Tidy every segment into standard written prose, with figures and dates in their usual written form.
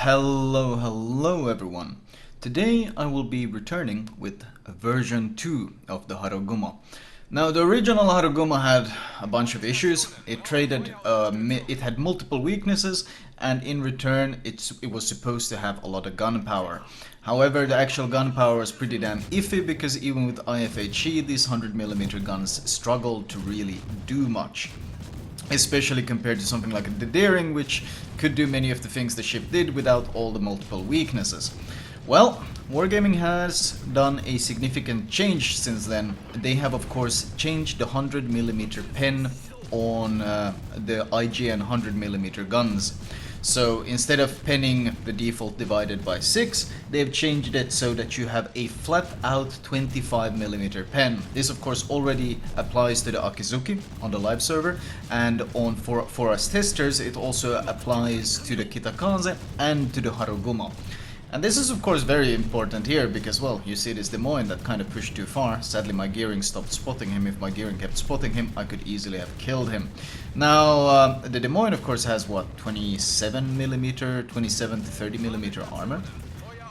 Hello everyone. Today I will be returning with version 2 of the Harugumo. Now the original Harugumo had a bunch of issues. It had multiple weaknesses, and in return it was supposed to have a lot of gun power. However, the actual gun power was pretty damn iffy because even with IFHE these 100mm guns struggled to really do much. Especially compared to something like the Daring, which could do many of the things the ship did without all the multiple weaknesses. Well, Wargaming has done a significant change since then. They have of course changed the 100mm pen on the IJN 100mm guns. So instead of penning the default divided by 6, they've changed it so that you have a flat out 25mm pen. This of course already applies to the Akizuki on the live server, and for us testers it also applies to the Kitakaze and to the Harugumo. And this is of course very important here because, well, you see this Des Moines that kind of pushed too far. Sadly my gearing stopped spotting him. If my gearing kept spotting him, I could easily have killed him. Now the Des Moines of course has what, 27mm, 27 to 30mm armor,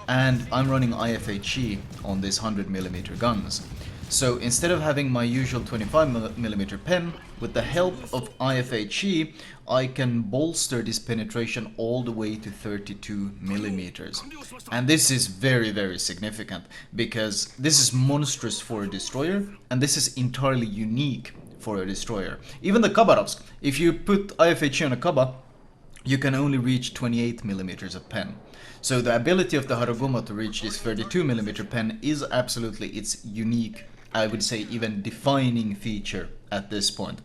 and I'm running IFHE on these 100mm guns. So instead of having my usual 25mm pen, with the help of IFHE, I can bolster this penetration all the way to 32mm. And this is very significant, because this is monstrous for a destroyer, and this is entirely unique for a destroyer. Even the Khabarovsk, if you put IFHE on a Kaba, you can only reach 28mm of pen. So the ability of the Harugumo to reach this 32mm pen is absolutely its unique, I would say even defining feature at this point.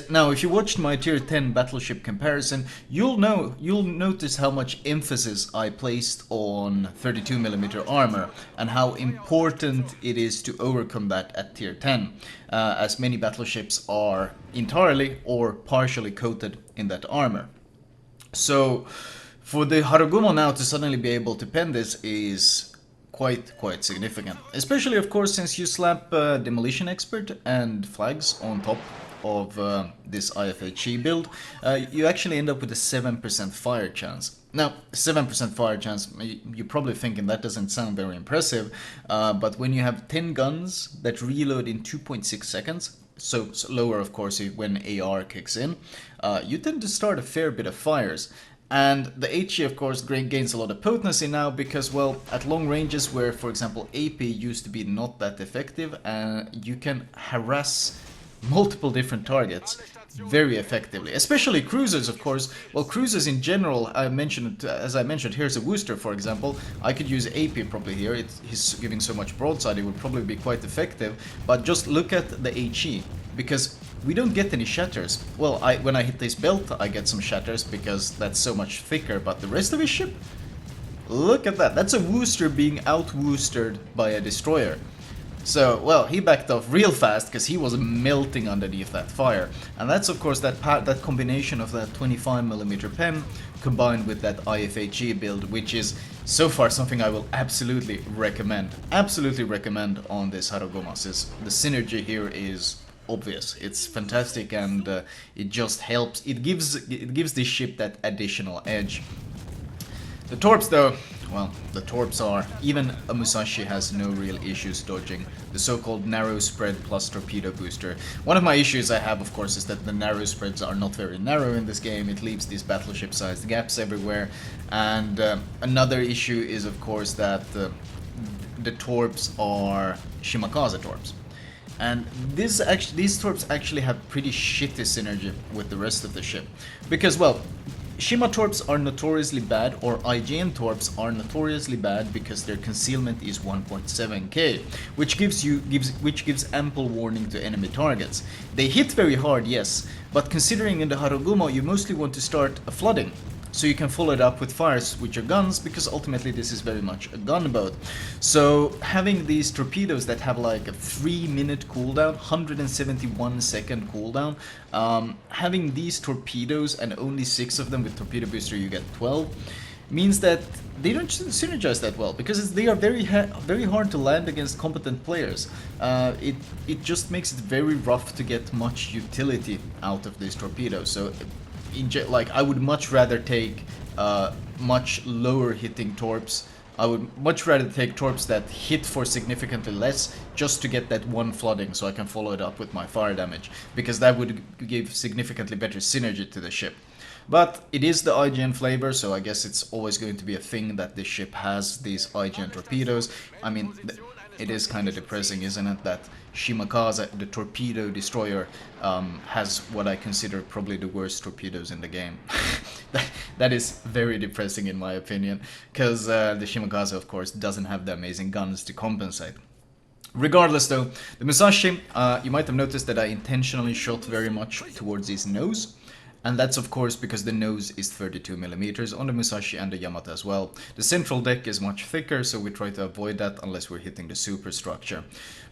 Now if you watched my tier 10 battleship comparison, you'll notice how much emphasis I placed on 32mm armor and how important it is to overcome that at tier 10, as many battleships are entirely or partially coated in that armor. So for the Harugumo now to suddenly be able to pen this is quite significant, especially of course since you slap Demolition Expert and flags on top of this IFHE build, you actually end up with a 7% fire chance. Now 7% fire chance, you're probably thinking that doesn't sound very impressive, but when you have 10 guns that reload in 2.6 seconds, so lower of course when AR kicks in, you tend to start a fair bit of fires. And the HE of course gains a lot of potency now because, well, at long ranges where for example AP used to be not that effective, you can harass multiple different targets very effectively, especially cruisers of course. Well, cruisers in general, as I mentioned, here's a Wooster for example. I could use AP probably here. He's giving so much broadside, it would probably be quite effective, but just look at the HE, because we don't get any shatters. Well, when I hit this belt I get some shatters because that's so much thicker, but the rest of his ship, look at that. That's a Wooster being out-woostered by a destroyer. So, well, he backed off real fast because he was melting underneath that fire. And that's of course that combination of that 25mm pen combined with that IFHE build, which is so far something I will absolutely recommend on this Harugumo. The synergy here is obvious. It's fantastic, and it just helps. It gives this ship that additional edge. The torps though, well, the torps are, even a Musashi has no real issues dodging the so-called narrow spread plus torpedo booster. One of my issues I have of course is that the narrow spreads are not very narrow in this game. It leaves these battleship sized gaps everywhere, and another issue is of course that the torps are Shimakaze torps. And these torps actually have pretty shitty synergy with the rest of the ship, because, well, Shima torps are notoriously bad, or IJN torps are notoriously bad because their concealment is 1.7k, which gives ample warning to enemy targets. They hit very hard, yes, but considering in the Harugumo you mostly want to start a flooding, so you can follow it up with fires with your guns, because ultimately this is very much a gunboat. So having these torpedoes that have like a 3-minute cooldown, 171-second cooldown, having these torpedoes and only 6 of them with torpedo booster, you get 12, means that they don't synergize that well, because they are very hard to land against competent players. It just makes it very rough to get much utility out of these torpedoes. So like I would much rather take much lower hitting torps. I would much rather take torps that hit for significantly less just to get that one flooding so I can follow it up with my fire damage, because that would give significantly better synergy to the ship. But it is the IJN flavor, so I guess it's always going to be a thing that this ship has these IJN torpedoes. I mean, it is kind of depressing, isn't it, that Shimakaze, the torpedo destroyer, has what I consider probably the worst torpedoes in the game. That is very depressing in my opinion, because the Shimakaze, of course, doesn't have the amazing guns to compensate. Regardless though, the Musashi, you might have noticed that I intentionally shot very much towards his nose. And that's of course because the nose is 32mm on the Musashi and the Yamato as well. The central deck is much thicker, so we try to avoid that unless we're hitting the superstructure.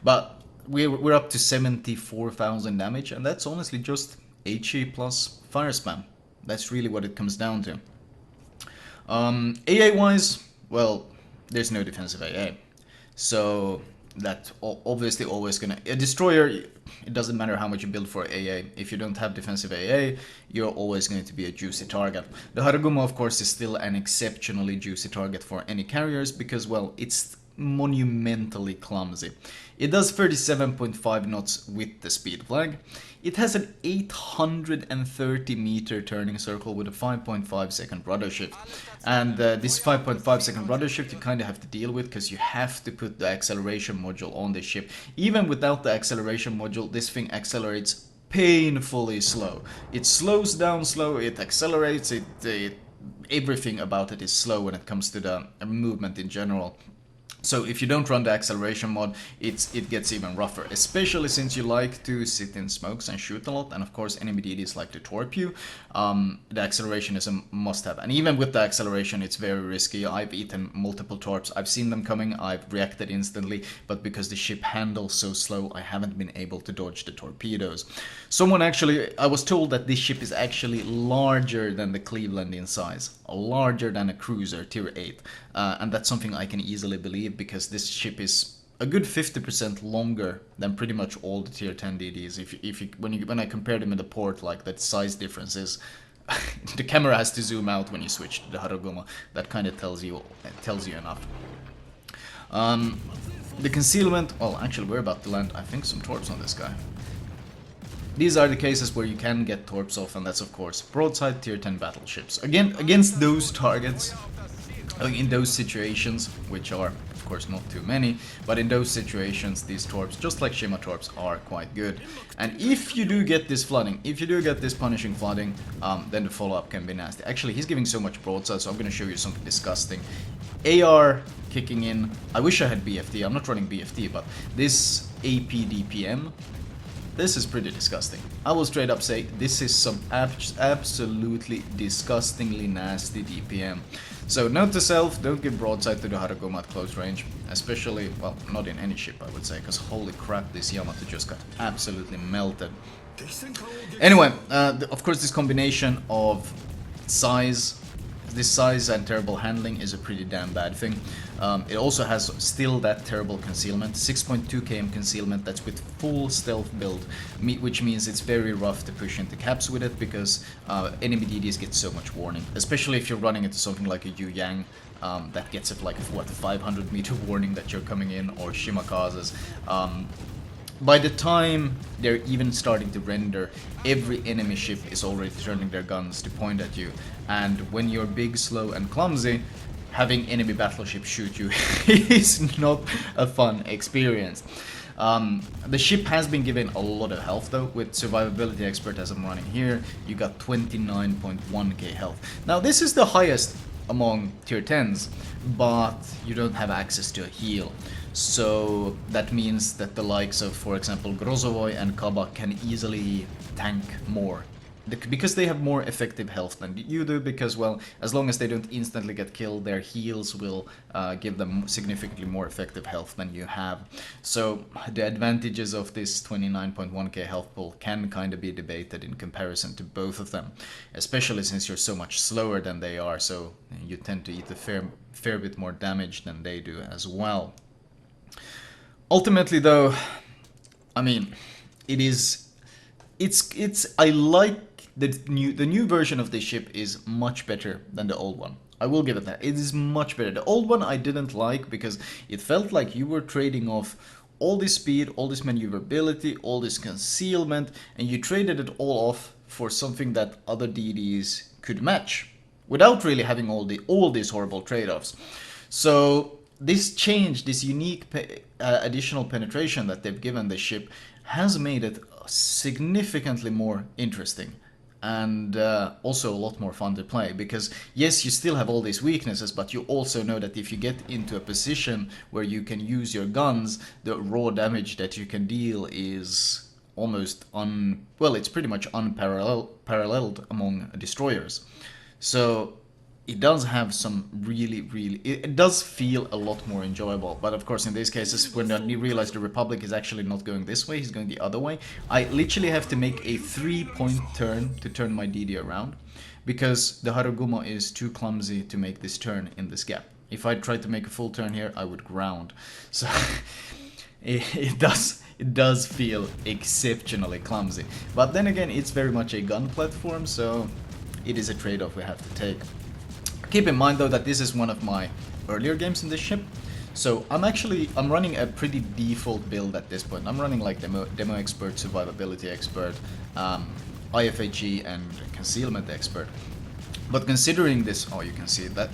But we're up to 74,000 damage, and that's honestly just HE plus fire spam. That's really what it comes down to. AA wise, well, there's no defensive AA. So that obviously always gonna... A destroyer, it doesn't matter how much you build for AA. If you don't have defensive AA, you're always going to be a juicy target. The Harugumo, of course, is still an exceptionally juicy target for any carriers because, well, it's monumentally clumsy. It does 37.5 knots with the speed flag. It has an 830 meter turning circle with a 5.5 second rudder shift. And this 5.5 second rudder shift you kind of have to deal with because you have to put the acceleration module on the ship. Even without the acceleration module, this thing accelerates painfully slow. It slows down slow, it accelerates, everything about it is slow when it comes to the movement in general. So if you don't run the acceleration mod, it gets even rougher, especially since you like to sit in smokes and shoot a lot, and of course enemy DDs like to torp you. The acceleration is a must-have, and even with the acceleration it's very risky. I've eaten multiple torps, I've seen them coming, I've reacted instantly, but because the ship handles so slow, I haven't been able to dodge the torpedoes. I was told that this ship is actually larger than the Cleveland in size, larger than a cruiser, tier 8, and that's something I can easily believe, because this ship is a good 50% longer than pretty much all the tier 10 DDs. When I compare them in the port, like that size difference is the camera has to zoom out when you switch to the Harugumo. That kind of tells you enough. The concealment, well, actually we're about to land, I think, some torps on this guy. These are the cases where you can get torps off, and that's of course broadside tier 10 battleships. Again, against those targets, in those situations, which are of course not too many, but in those situations these torps, just like Shima torps, are quite good. And if you do get this flooding, if you do get this punishing flooding, then the follow-up can be nasty. Actually, he's giving so much broadside, so I'm going to show you something disgusting. AR kicking in. I wish I had BFT, I'm not running BFT, but this APDPM, this is pretty disgusting. I will straight up say this is some absolutely disgustingly nasty DPM. So note to self, don't give broadside to the Harugumo at close range. Especially, well, not in any ship I would say, because holy crap, this Yamato just got absolutely melted. Anyway, of course this combination of size and terrible handling is a pretty damn bad thing. It also has still that terrible concealment, 6.2 km concealment, that's with full stealth build, which means it's very rough to push into caps with it, because enemy DDs get so much warning, especially if you're running into something like a Yu Yang that gets it like, what, 500 meter warning that you're coming in, or Shimakaze's. By the time they're even starting to render, every enemy ship is already turning their guns to point at you, and when you're big, slow and clumsy, having enemy battleships shoot you is not a fun experience. The ship has been given a lot of health though. With survivability expert as I'm running here, you got 29.1k health. Now this is the highest among tier 10s, but you don't have access to a heal. So that means that the likes of, for example, Grozovoi and Kaba can easily tank more, because they have more effective health than you do, because, well, as long as they don't instantly get killed, their heals will give them significantly more effective health than you have. So the advantages of this 29.1k health pool can kind of be debated in comparison to both of them, especially since you're so much slower than they are, so you tend to eat a fair bit more damage than they do as well. Ultimately though, I mean, I like the new version of this ship is much better than the old one. I will give it that. It is much better. The old one I didn't like because it felt like you were trading off all this speed, all this maneuverability, all this concealment, and you traded it all off for something that other DDs could match without really having all these horrible trade-offs. So this change, this unique additional penetration that they've given the ship has made it significantly more interesting and also a lot more fun to play, because yes, you still have all these weaknesses, but you also know that if you get into a position where you can use your guns, the raw damage that you can deal is almost it's pretty much unparalleled among destroyers. So it does have some really, it does feel a lot more enjoyable. But of course, in these cases, when you realize the Republic is actually not going this way, he's going the other way, I literally have to make a 3-point turn to turn my DD around, because the Harugumo is too clumsy to make this turn in this gap. If I tried to make a full turn here, I would ground. So it does feel exceptionally clumsy. But then again, it's very much a gun platform, so it is a trade-off we have to take. Keep in mind though that this is one of my earlier games in this ship, so I'm running a pretty default build at this point. I'm running like demo expert, survivability expert, IFHE and concealment expert. But considering this, you can see that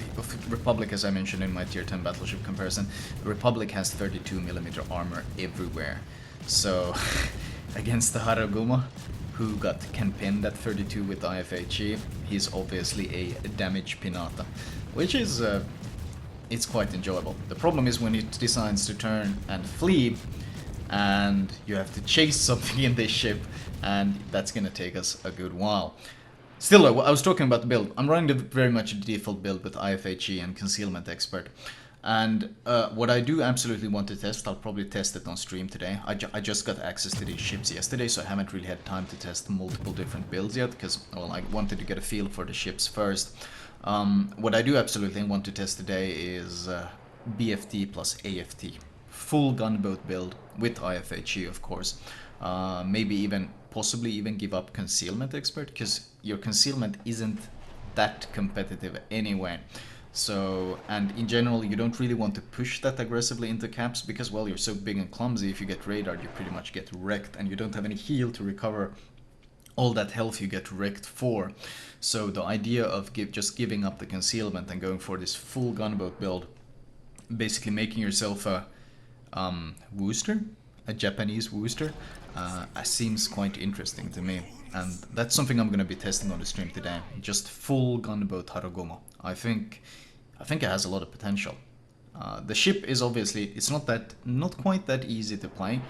Republic, as I mentioned in my tier 10 battleship comparison, Republic has 32mm armor everywhere. So against the Harugumo, who can pin that 32 with IFHE, he's obviously a damage pinata, which is it's quite enjoyable. The problem is when he decides to turn and flee, and you have to chase something in this ship, and that's gonna take us a good while. Still though, I was talking about the build. I'm running very much a default build with IFHE and Concealment Expert. And what I do absolutely want to test, I'll probably test it on stream today. I just got access to these ships yesterday, so I haven't really had time to test multiple different builds yet, because, well, I wanted to get a feel for the ships first. What I do absolutely want to test today is BFT plus AFT. Full gunboat build with IFHE, of course. Possibly even give up Concealment Expert, because your Concealment isn't that competitive anyway. So, and in general, you don't really want to push that aggressively into caps, because, well, you're so big and clumsy. If you get radared, you pretty much get wrecked, and you don't have any heal to recover all that health you get wrecked for. So the idea of just giving up the concealment and going for this full gunboat build, basically making yourself a Wooster, a Japanese Wooster, seems quite interesting to me. And that's something I'm going to be testing on the stream today. Just full gunboat Harugumo. I think it has a lot of potential. The ship is obviously, it's not quite that easy to play,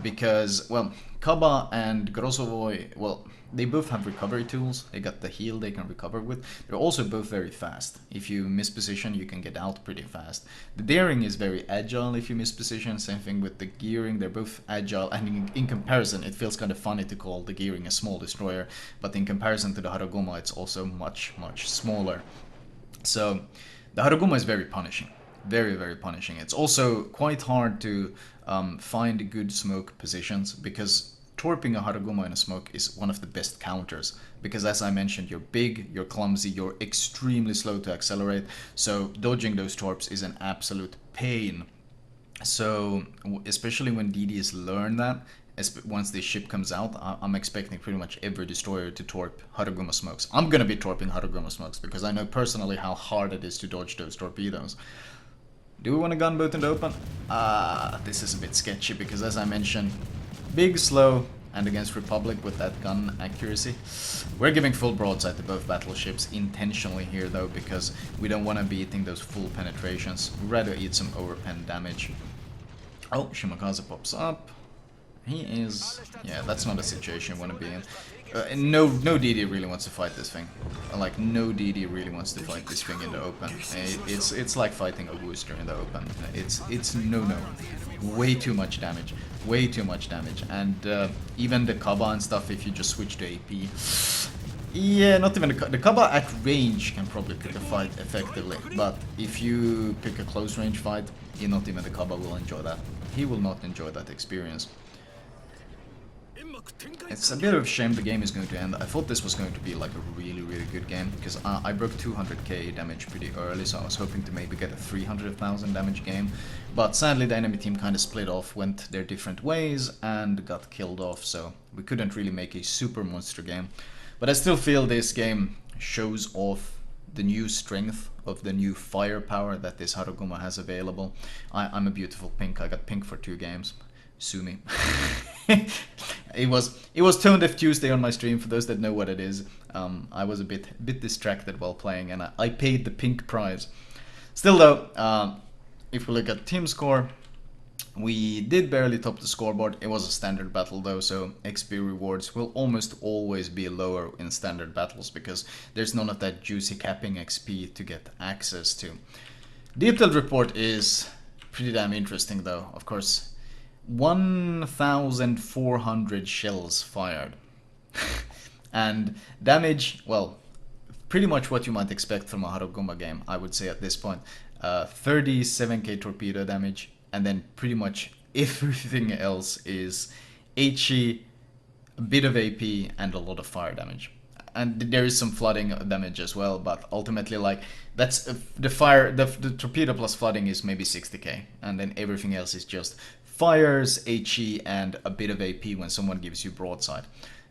because, well, Kaba and Grozovoi, well, they both have recovery tools. They got the heal they can recover with. They're also both very fast. If you miss position, you can get out pretty fast. The daring is very agile if you miss position. Same thing with the gearing. They're both agile, and in comparison, it feels kind of funny to call the gearing a small destroyer, but in comparison to the Harugumo, it's also much smaller. So the Harugumo is very punishing. Very punishing. It's also quite hard to find good smoke positions, because torping a Harugumo in a smoke is one of the best counters, because, as I mentioned, you're big, you're clumsy, you're extremely slow to accelerate, so dodging those torps is an absolute pain. So especially when DDs learn that, once this ship comes out, I'm expecting pretty much every destroyer to torp Harugumo smokes. I'm gonna be torping Harugumo smokes, because I know personally how hard it is to dodge those torpedoes. Do we want a gunboat in the open? This is a bit sketchy, because, as I mentioned, big, slow, and against Republic with that gun accuracy. We're giving full broadside to both battleships intentionally here, though, because we don't want to be eating those full penetrations. We'd rather eat some overpen damage. Oh, Shimakaze pops up. He is... yeah, that's not a situation you want to be in. No DD really wants to fight this thing. Like, no DD really wants to fight this thing in the open. It's like fighting a Wooster in the open. It's no. Way too much damage. Way too much damage. And even the Kaba and stuff, if you just switch to AP... yeah, not even the Kaba at range can probably pick a fight effectively. But if you pick a close range fight, not even the Kaba will enjoy that. He will not enjoy that experience. It's a bit of a shame the game is going to end. I thought this was going to be like a really good game, because I broke 200k damage pretty early, so I was hoping to maybe get a 300,000 damage game. But sadly the enemy team kind of split off, went their different ways, and got killed off, so we couldn't really make a super monster game. But I still feel this game shows off the new strength of the new firepower that this Harugumo has available. I'm a beautiful pink. I got pink for 2 games. Sue me. It was Tone Deaf Tuesday on my stream, for those that know what it is. I was a bit distracted while playing, and I paid the pink prize. Still though, if we look at team score, we did barely top the scoreboard. It was a standard battle though, so XP rewards will almost always be lower in standard battles, because there's none of that juicy capping XP to get access to. Detailed report is pretty damn interesting though. Of course, 1,400 shells fired. And damage, well, pretty much what you might expect from a Harugumo game, I would say at this point. 37k torpedo damage, and then pretty much everything else is HE, a bit of AP, and a lot of fire damage. And there is some flooding damage as well, but ultimately, like, that's the torpedo plus flooding is maybe 60k, and then everything else is just fires, HE, and a bit of AP when someone gives you broadside.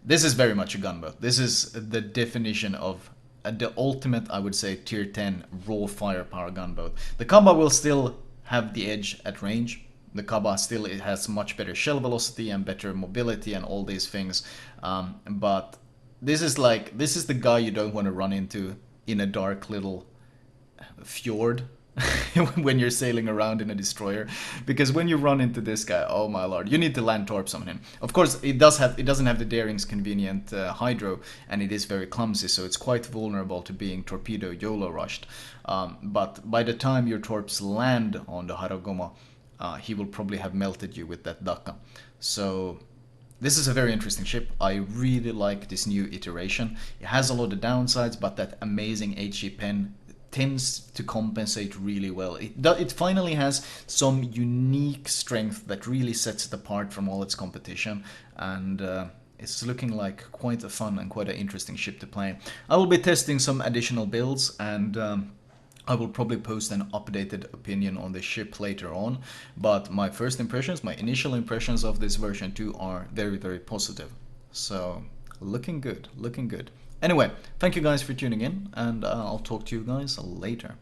This is very much a gunboat. This is the definition of the ultimate, I would say, tier 10 raw firepower gunboat. The Kaba will still have the edge at range. The Kaba still has much better shell velocity and better mobility and all these things, but this is the guy you don't want to run into in a dark little fjord when you're sailing around in a destroyer, because when you run into this guy, oh my lord, you need to land torps on him. Of course, it doesn't have the Daring's convenient hydro, and it is very clumsy, so it's quite vulnerable to being torpedo YOLO rushed. But by the time your torps land on the Harugumo, he will probably have melted you with that Daka. So this is a very interesting ship. I really like this new iteration. It has a lot of downsides, but that amazing HE pen tends to compensate really well. It finally has some unique strength that really sets it apart from all its competition, and it's looking like quite a fun and quite an interesting ship to play. I will be testing some additional builds, and I will probably post an updated opinion on the ship later on, but my first impressions, my initial impressions of this version 2 are very positive. So looking good, looking good. Anyway, thank you guys for tuning in, and I'll talk to you guys later.